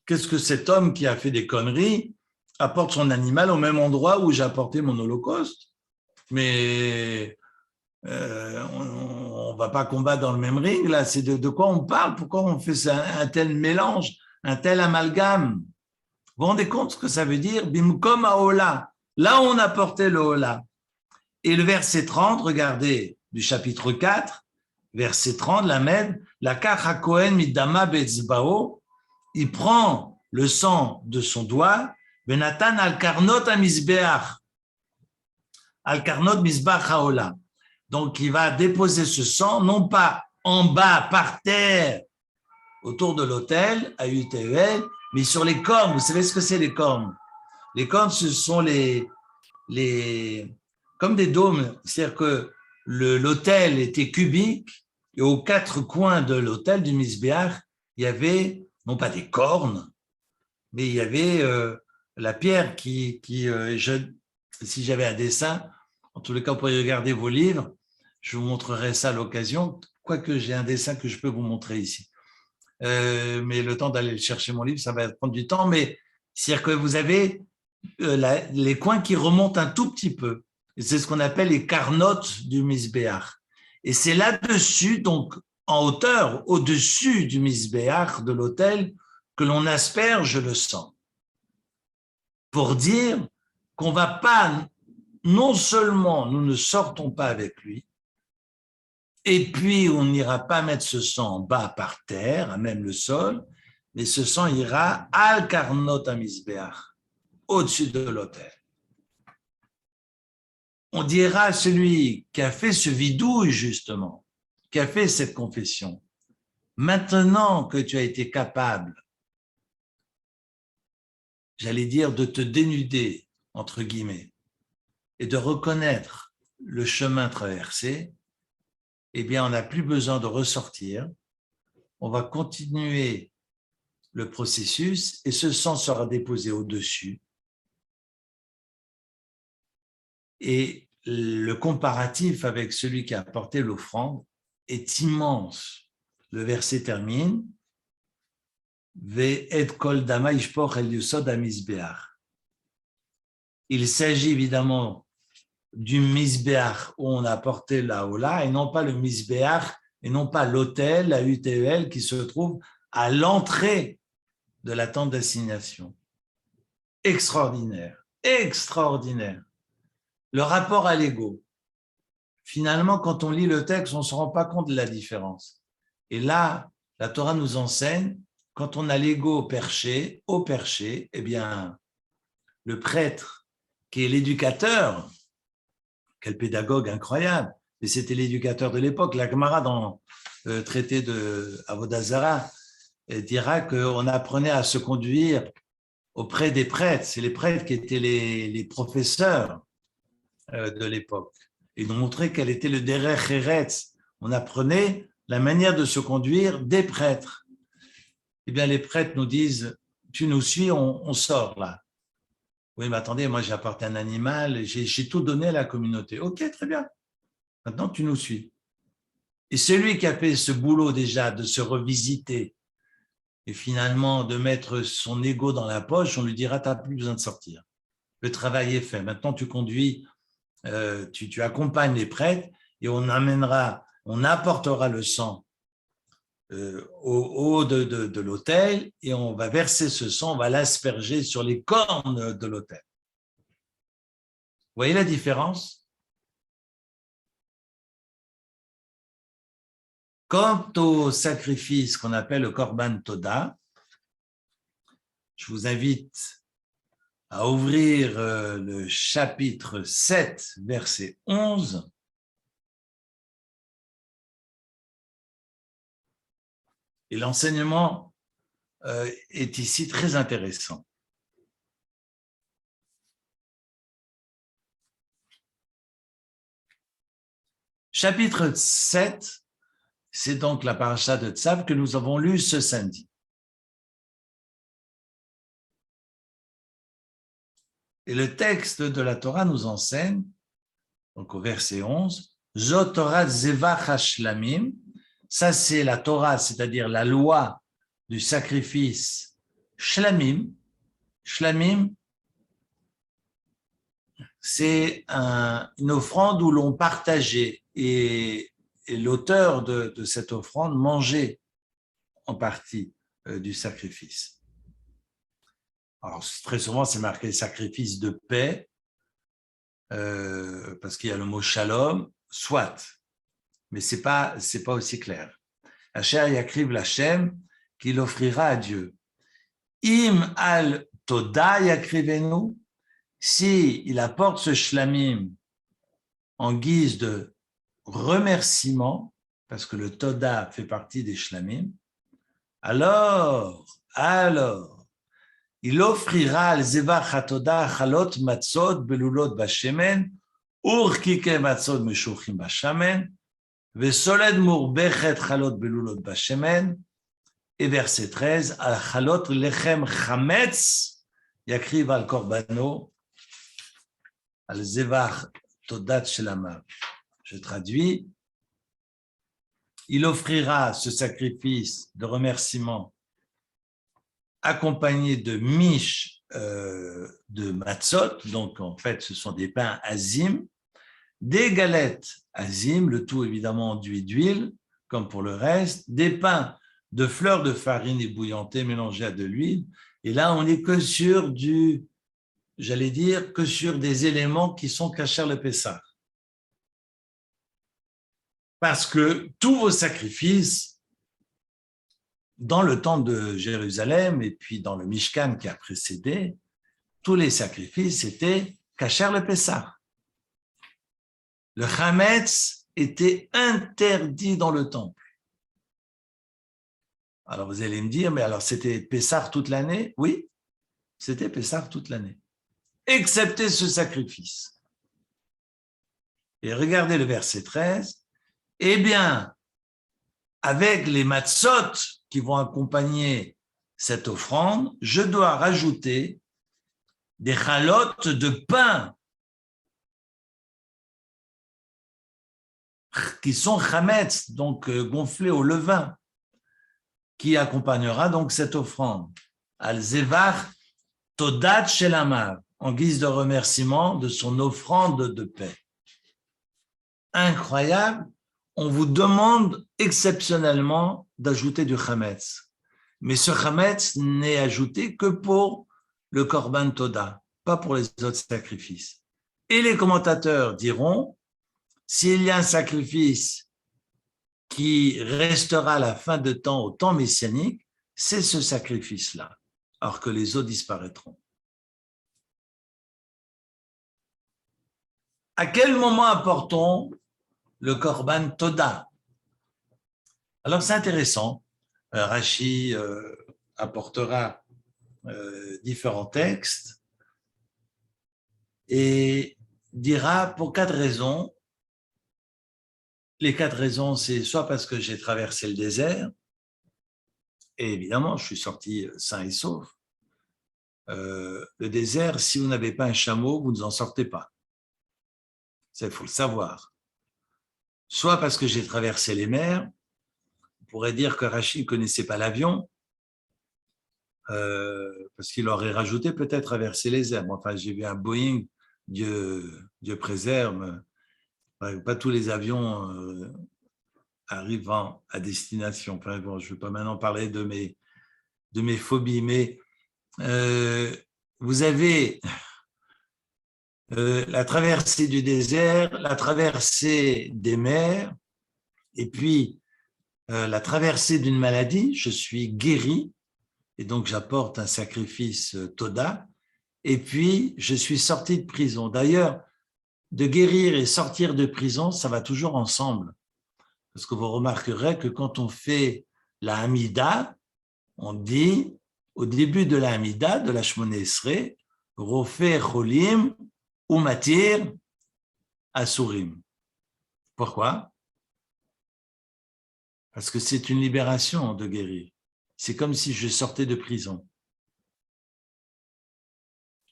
qu'est-ce que cet homme qui a fait des conneries apporte son animal au même endroit où j'ai apporté mon holocauste? Mais on ne va pas combattre dans le même ring, là, c'est de quoi on parle? Pourquoi on fait ça, un tel mélange, un tel amalgame? Vous vous rendez compte ce que ça veut dire? Bimkom haola, là où on a porté le hola. Et le verset 30, regardez, du chapitre 4, verset 30, Lamed, la kacha kohen midama betzbao, il prend le sang de son doigt, benatan al karnot amizbeach, al karnot mizbach haola. Donc, il va déposer ce sang, non pas en bas, par terre, autour de l'autel, à UTEL, mais sur les cornes. Vous savez ce que c'est les cornes? Les cornes, ce sont comme des dômes. C'est-à-dire que l'autel était cubique et aux 4 coins de l'autel du Misbéach, il y avait, non pas des cornes, mais il y avait la pierre si j'avais un dessin, en tous les cas, vous pourriez regarder vos livres, je vous montrerai ça à l'occasion, quoique j'ai un dessin que je peux vous montrer ici. Mais le temps d'aller chercher mon livre, ça va prendre du temps, mais c'est-à-dire que vous avez les coins qui remontent un tout petit peu. C'est ce qu'on appelle les carnotes du Misbéach. Et c'est là-dessus, donc en hauteur, au-dessus du Misbéach, de l'autel, que l'on asperge le sang. Pour dire qu'on ne va pas, non seulement nous ne sortons pas avec lui, et puis on n'ira pas mettre ce sang en bas par terre, à même le sol, mais ce sang ira al karnot misbéach, au-dessus de l'autel. On dira à celui qui a fait ce vidouille, justement, qui a fait cette confession, Maintenant que tu as été capable, j'allais dire, de te dénuder, entre guillemets, et de reconnaître le chemin traversé, eh bien, on n'a plus besoin de ressortir. On va continuer le processus et ce sang sera déposé au-dessus. Et le comparatif avec celui qui a apporté l'offrande est immense. Le verset termine Ve'et kol dama ishpoch el yusod hamizbeach. Il s'agit évidemment du misbeach où on a apporté la hola et non pas le misbeach et non pas l'autel, la UTEL qui se trouve à l'entrée de la tente d'assignation. Extraordinaire, extraordinaire. Le rapport à l'ego. Finalement, quand on lit le texte, on ne se rend pas compte de la différence. Et là, la Torah nous enseigne, quand on a l'ego perché, au perché, eh bien, le prêtre, qui est l'éducateur, quel pédagogue incroyable, et c'était l'éducateur de l'époque, la Gemara dans le traité de Avodah Zarah dira qu'on apprenait à se conduire auprès des prêtres. C'est les prêtres qui étaient les professeurs de l'époque. Et nous montrer quel était le derech eretz. On apprenait la manière de se conduire des prêtres. Eh bien, les prêtres nous disent, tu nous suis, on sort là. Oui, mais attendez, moi j'ai apporté un animal, j'ai tout donné à la communauté. Ok, très bien. Maintenant, tu nous suis. Et celui qui a fait ce boulot déjà de se revisiter et finalement de mettre son ego dans la poche, on lui dira, tu n'as plus besoin de sortir. Le travail est fait. Maintenant, tu conduis, tu accompagnes les prêtres et on apportera le sang au haut de l'autel et on va verser ce sang, on va l'asperger sur les cornes de l'autel. Vous voyez la différence? Quant au sacrifice qu'on appelle le Korban Toda, je vous invite à ouvrir le chapitre 7, verset 11. Et l'enseignement est ici très intéressant. Chapitre 7, c'est donc la paracha de Tzav que nous avons lue ce samedi. Et le texte de la Torah nous enseigne, donc au verset 11, Zot Torah Zevach Hashlamim, ça c'est la Torah, c'est-à-dire la loi du sacrifice Shlamim. Shlamim, c'est une offrande où l'on partageait et l'auteur de cette offrande mangeait en partie du sacrifice. Alors, très souvent, c'est marqué sacrifice de paix, parce qu'il y a le mot shalom, soit, mais c'est pas aussi clair. Asher yakriv l'Hashem, qu'il offrira à Dieu. Im al toda yakrivenu, si il apporte ce shlamim en guise de remerciement, parce que le toda fait partie des shlamim, alors, il offrira al zevach hatoda chalot matzot belulot bashemen, urkike matzot meshuchim bashemen, vesoled murbechet chalot belulot bashemen, et verset 13, al chalot lechem chametz, yakriv al korbano, al zevach todat shelamav. Je traduis. Il offrira ce sacrifice de remerciement accompagné de miches de matzot, donc en fait ce sont des pains azim, des galettes azim, le tout évidemment enduit d'huile, comme pour le reste, des pains de fleurs de farine ébouillantées mélangées à de l'huile, et là on n'est que sur que sur des éléments qui sont kasher le Pessah. Parce que tous vos sacrifices, dans le temple de Jérusalem et puis dans le Mishkan qui a précédé, tous les sacrifices étaient kasher le Pessah. Le Chametz était interdit dans le temple. Alors vous allez me dire, mais alors c'était Pessah toute l'année? Oui, c'était Pessah toute l'année, excepté ce sacrifice. Et regardez le verset 13. Eh bien, avec les matzot qui vont accompagner cette offrande, je dois rajouter des chalotes de pain qui sont chametz, donc gonflés au levain, qui accompagnera donc cette offrande. Al-Zevach Todat Shelamar, en guise de remerciement de son offrande de paix. Incroyable, on vous demande exceptionnellement d'ajouter du chametz. Mais ce chametz n'est ajouté que pour le korban toda, pas pour les autres sacrifices. Et les commentateurs diront, s'il y a un sacrifice qui restera à la fin de temps, au temps messianique, c'est ce sacrifice-là, alors que les autres disparaîtront. À quel moment apportons le korban toda? Alors c'est intéressant. Rashi apportera différents textes et dira pour 4 raisons. Les 4 raisons, c'est soit parce que j'ai traversé le désert, et évidemment, je suis sorti sain et sauf. Le désert, si vous n'avez pas un chameau, vous ne en sortez pas. Il faut le savoir. Soit parce que j'ai traversé les mers, on pourrait dire que Rachid ne connaissait pas l'avion, parce qu'il aurait rajouté peut-être traverser les airs. Enfin, j'ai vu un Boeing, Dieu préserve, pas tous les avions arrivant à destination. Enfin, bon, je ne vais pas maintenant parler de mes phobies, mais vous avez la traversée du désert, la traversée des mers, et puis la traversée d'une maladie. Je suis guéri, et donc j'apporte un sacrifice toda, et puis je suis sorti de prison. D'ailleurs, de guérir et sortir de prison, ça va toujours ensemble. Parce que vous remarquerez que quand on fait la Hamida, on dit au début de la Hamida, de la Shmoneh Esrei, Rofeh Cholim ou Matir Asurim. Pourquoi? Parce que c'est une libération de guérir. C'est comme si je sortais de prison.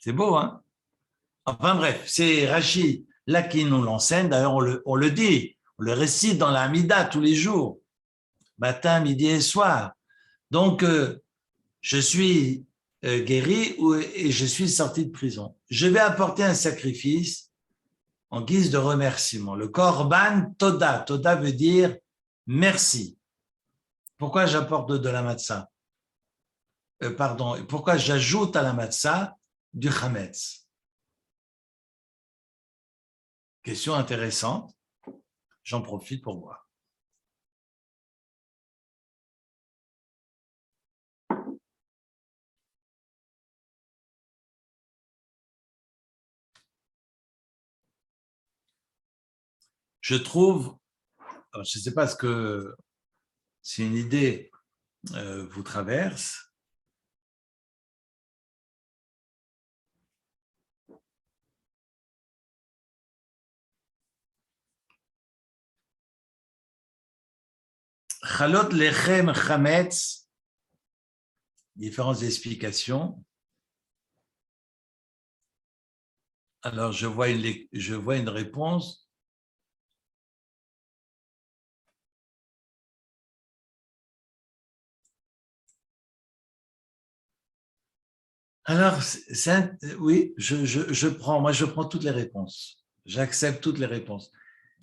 C'est beau, hein? Enfin bref, c'est Rashi là qui nous l'enseigne. D'ailleurs, on le dit, on le récite dans la Hamida tous les jours, matin, midi et soir. Donc, je suis guéri et je suis sorti de prison. Je vais apporter un sacrifice en guise de remerciement. Le korban toda. Toda veut dire merci. Pourquoi j'apporte de la matzah? Pourquoi j'ajoute à la matzah du chametz? Question intéressante. J'en profite pour voir. Je trouve, je ne sais pas ce que si une idée vous traverse. Chalot lechem chametz, différentes explications. Alors, je vois une réponse. Alors, oui, je prends toutes les réponses. J'accepte toutes les réponses.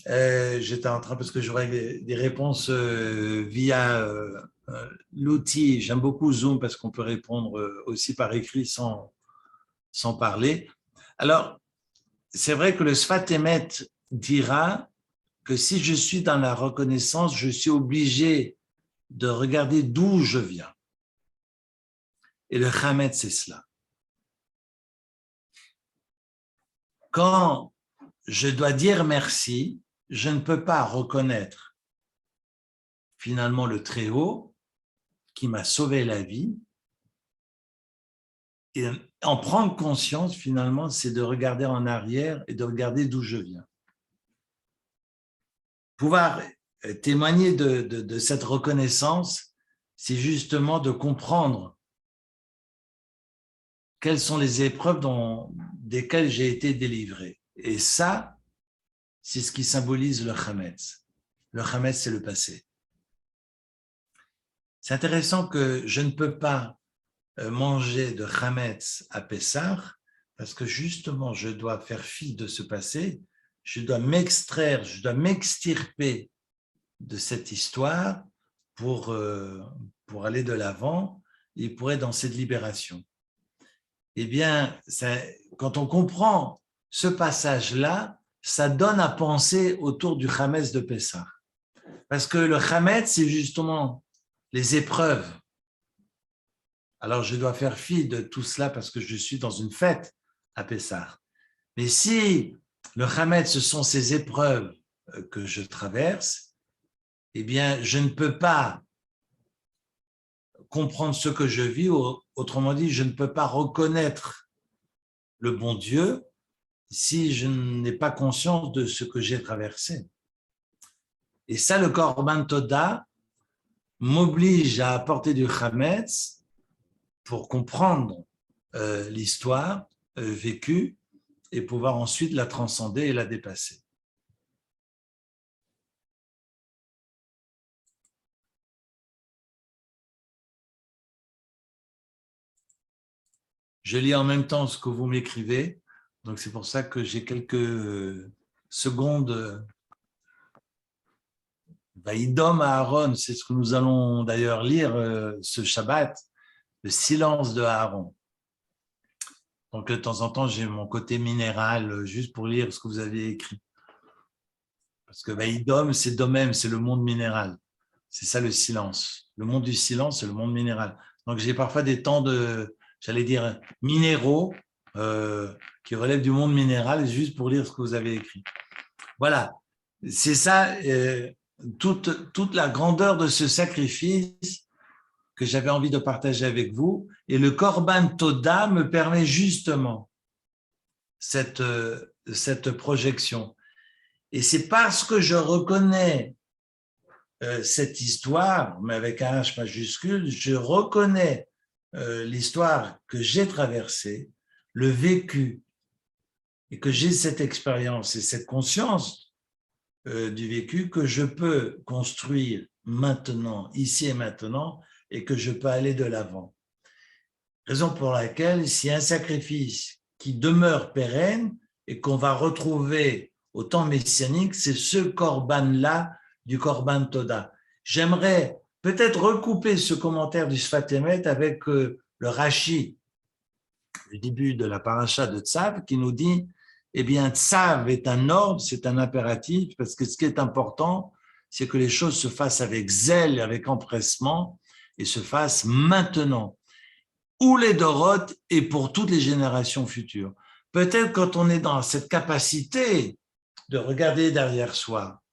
J'étais en train, parce que j'aurais des réponses via l'outil. J'aime beaucoup Zoom parce qu'on peut répondre aussi par écrit sans parler. Alors, c'est vrai que le Sfat Emet dira que si je suis dans la reconnaissance, je suis obligé de regarder d'où je viens. Et le Chametz, c'est cela. Quand je dois dire merci, je ne peux pas reconnaître finalement le Très-Haut qui m'a sauvé la vie. Et en prendre conscience, finalement, c'est de regarder en arrière et de regarder d'où je viens. Pouvoir témoigner de cette reconnaissance, c'est justement de comprendre quelles sont les épreuves desquelles j'ai été délivré. Et ça, c'est ce qui symbolise le Hametz. Le Hametz, c'est le passé. C'est intéressant que je ne peux pas manger de Hametz à Pessah parce que justement, je dois faire fi de ce passé, je dois m'extraire, je dois m'extirper de cette histoire pour aller de l'avant et pour être dans cette libération. Eh bien, quand on comprend ce passage-là, ça donne à penser autour du Hametz de Pessah. Parce que le Hametz, c'est justement les épreuves. Alors, je dois faire fi de tout cela parce que je suis dans une fête à Pessah. Mais si le Hametz, ce sont ces épreuves que je traverse, eh bien, je ne peux pas comprendre ce que je vis, autrement dit, je ne peux pas reconnaître le bon Dieu si je n'ai pas conscience de ce que j'ai traversé. Et ça, le Korban Toda m'oblige à apporter du Hametz pour comprendre l'histoire vécue et pouvoir ensuite la transcender et la dépasser. Je lis en même temps ce que vous m'écrivez, donc c'est pour ça que j'ai quelques secondes. Vaïdom Aaron, c'est ce que nous allons d'ailleurs lire ce Shabbat, le silence de Aaron. Donc de temps en temps, j'ai mon côté minéral juste pour lire ce que vous avez écrit. Parce que Vaïdom, c'est Domem, c'est le monde minéral. C'est ça le silence. Le monde du silence, c'est le monde minéral. Donc j'ai parfois des temps de, j'allais dire, minéraux qui relèvent du monde minéral juste pour lire ce que vous avez écrit. Voilà, c'est ça, toute la grandeur de ce sacrifice que j'avais envie de partager avec vous. Et le Korban Toda me permet justement cette projection. Et c'est parce que je reconnais cette histoire, mais avec un H majuscule, je reconnais l'histoire que j'ai traversée, le vécu, et que j'ai cette expérience et cette conscience du vécu que je peux construire maintenant, ici et maintenant, et que je peux aller de l'avant. Raison pour laquelle, si un sacrifice qui demeure pérenne et qu'on va retrouver au temps messianique, c'est ce korban-là du Korban Toda. J'aimerais peut-être recouper ce commentaire du Sfat Emet avec le Rashi, le début de la paracha de Tzav, qui nous dit, eh bien, Tzav est un ordre, c'est un impératif, parce que ce qui est important, c'est que les choses se fassent avec zèle, avec empressement, et se fassent maintenant, ou les Doroth, et pour toutes les générations futures. Peut-être quand on est dans cette capacité de regarder derrière soi,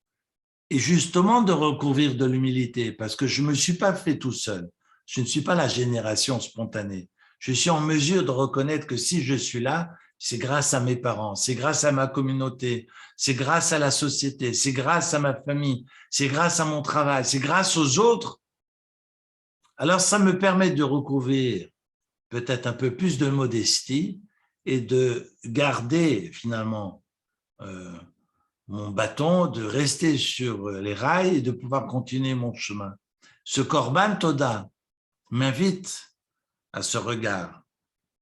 et justement de recouvrir de l'humilité, parce que je ne me suis pas fait tout seul, je ne suis pas la génération spontanée. Je suis en mesure de reconnaître que si je suis là, c'est grâce à mes parents, c'est grâce à ma communauté, c'est grâce à la société, c'est grâce à ma famille, c'est grâce à mon travail, c'est grâce aux autres. Alors ça me permet de recouvrir peut-être un peu plus de modestie et de garder finalement mon bâton, de rester sur les rails et de pouvoir continuer mon chemin. Ce Korban Toda m'invite à ce regard,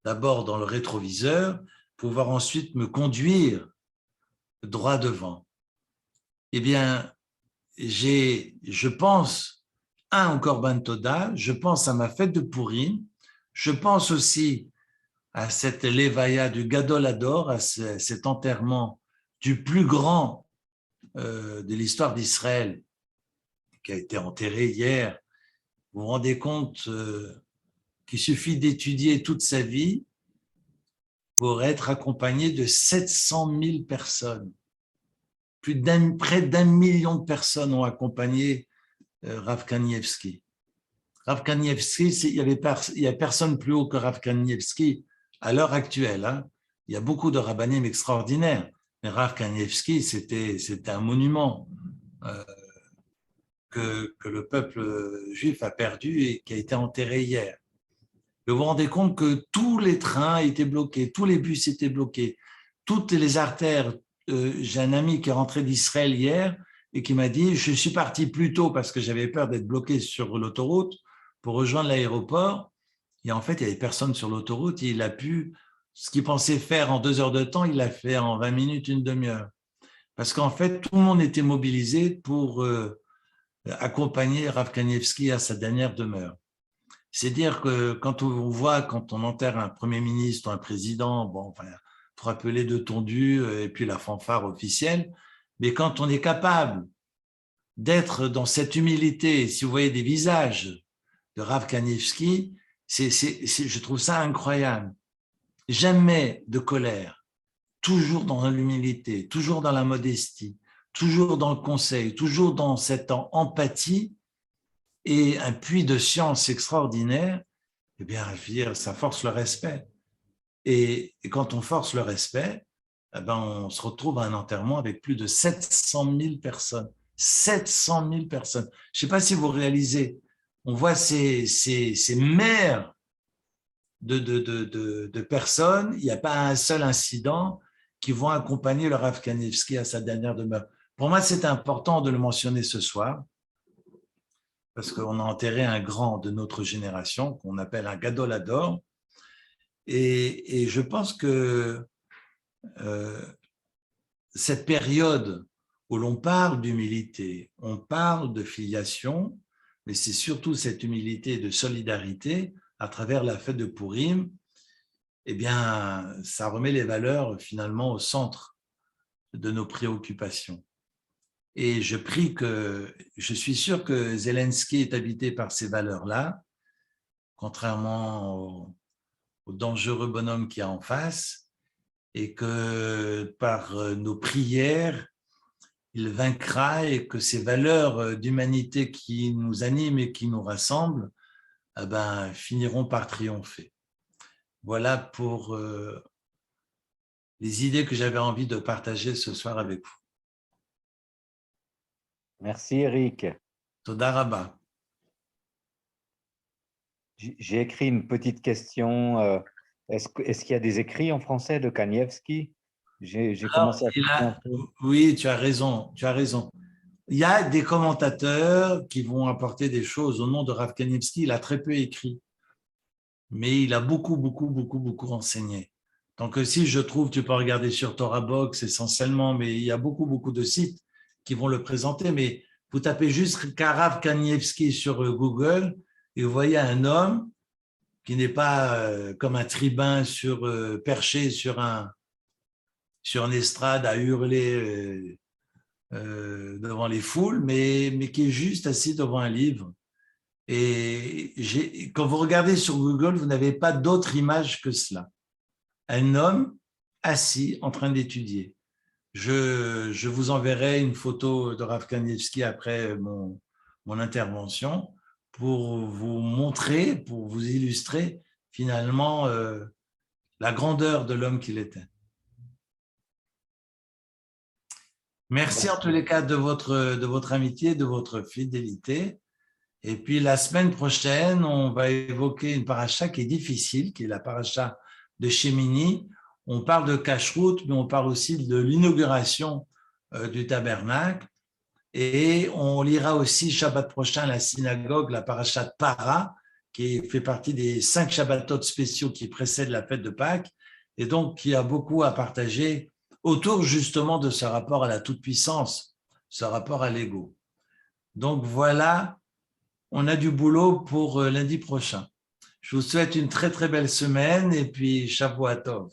d'abord dans le rétroviseur, pouvoir ensuite me conduire droit devant. Eh bien, je pense au Korban Toda, je pense à ma fête de Pourim, je pense aussi à cette Levaya du Gadol Hador, à cet enterrement du plus grand de l'histoire d'Israël, qui a été enterré hier. Vous vous rendez compte qu'il suffit d'étudier toute sa vie pour être accompagné de 700 000 personnes. Près d'1 million de personnes ont accompagné Rav Kanievski. Rav Kanievski, il y a personne plus haut que Rav Kanievski à l'heure actuelle. Hein. Il y a beaucoup de rabbanim extraordinaires, mais Rav Kanievski, c'était un monument que le peuple juif a perdu et qui a été enterré hier. Vous vous rendez compte que tous les trains étaient bloqués, tous les bus étaient bloqués, toutes les artères. J'ai un ami qui est rentré d'Israël hier et qui m'a dit « Je suis parti plus tôt parce que j'avais peur d'être bloqué sur l'autoroute pour rejoindre l'aéroport. » Et en fait, il n'y avait personne sur l'autoroute. Il a pu, ce qu'il pensait faire en 2 heures de temps, il l'a fait en 20 minutes, une demi-heure. Parce qu'en fait, tout le monde était mobilisé pour accompagner Rav Kanievski à sa dernière demeure. C'est dire que quand on voit, quand on enterre un premier ministre ou un président, bon, enfin, il faut appeler de tondu et puis la fanfare officielle, mais quand on est capable d'être dans cette humilité, si vous voyez des visages de Rav Kanievski, je trouve ça incroyable. Jamais de colère, toujours dans l'humilité, toujours dans la modestie, toujours dans le conseil, toujours dans cette empathie et un puits de science extraordinaire. Eh bien, je veux dire, ça force le respect. Et quand on force le respect, eh ben, on se retrouve à un enterrement avec plus de 700 000 personnes. 700 000 personnes. Je ne sais pas si vous réalisez, on voit ces mers de personnes, il n'y a pas un seul incident qui vont accompagner le Rav Kanievski à sa dernière demeure. Pour moi, c'est important de le mentionner ce soir, parce qu'on a enterré un grand de notre génération, qu'on appelle un Gadol Hador, et je pense que cette période où l'on parle d'humilité, on parle de filiation, mais c'est surtout cette humilité et de solidarité à travers la fête de Purim, eh bien, ça remet les valeurs finalement au centre de nos préoccupations. Et je suis sûr que Zelensky est habité par ces valeurs-là, contrairement au dangereux bonhomme qu'il y a en face, et que par nos prières, il vaincra et que ces valeurs d'humanité qui nous animent et qui nous rassemblent eh ben, finiront par triompher. Voilà pour les idées que j'avais envie de partager ce soir avec vous. Merci Eric. Toda Rabba. J'ai écrit une petite question. Est-ce qu'il y a des écrits en français de Kanievski? J'ai commencé à chercher un peu. Oui, tu as raison, tu as raison. Il y a des commentateurs qui vont apporter des choses au nom de Rav Kanievski. Il a très peu écrit, mais il a beaucoup enseigné. Donc, si je trouve, tu peux regarder sur Torah Box essentiellement, mais il y a beaucoup de sites qui vont le présenter. Mais vous tapez juste Rav Kanievski sur Google et vous voyez un homme qui n'est pas comme un tribun perché sur une estrade à hurler devant les foules, mais qui est juste assis devant un livre. Et quand vous regardez sur Google, vous n'avez pas d'autre image que cela. Un homme assis en train d'étudier. Je vous enverrai une photo de Rav Kanievski après mon intervention pour vous montrer, pour vous illustrer finalement la grandeur de l'homme qu'il était. Merci en tous les cas de votre amitié, de votre fidélité. Et puis la semaine prochaine, on va évoquer une paracha qui est difficile, qui est la paracha de Shemini. On parle de Kashrut, mais on parle aussi de l'inauguration du tabernacle. Et on lira aussi Shabbat prochain à la synagogue, la paracha de Para, qui fait partie des 5 Shabbatot spéciaux qui précèdent la fête de Pâques, et donc qui a beaucoup à partager autour justement de ce rapport à la toute-puissance, ce rapport à l'ego. Donc voilà, on a du boulot pour lundi prochain. Je vous souhaite une très belle semaine et puis Shavua Tov.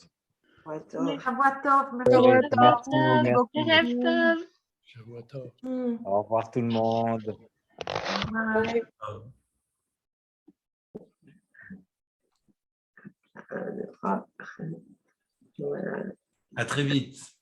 Shavua Tov. Merci. Shavua Tov. Au revoir tout le monde. À très vite.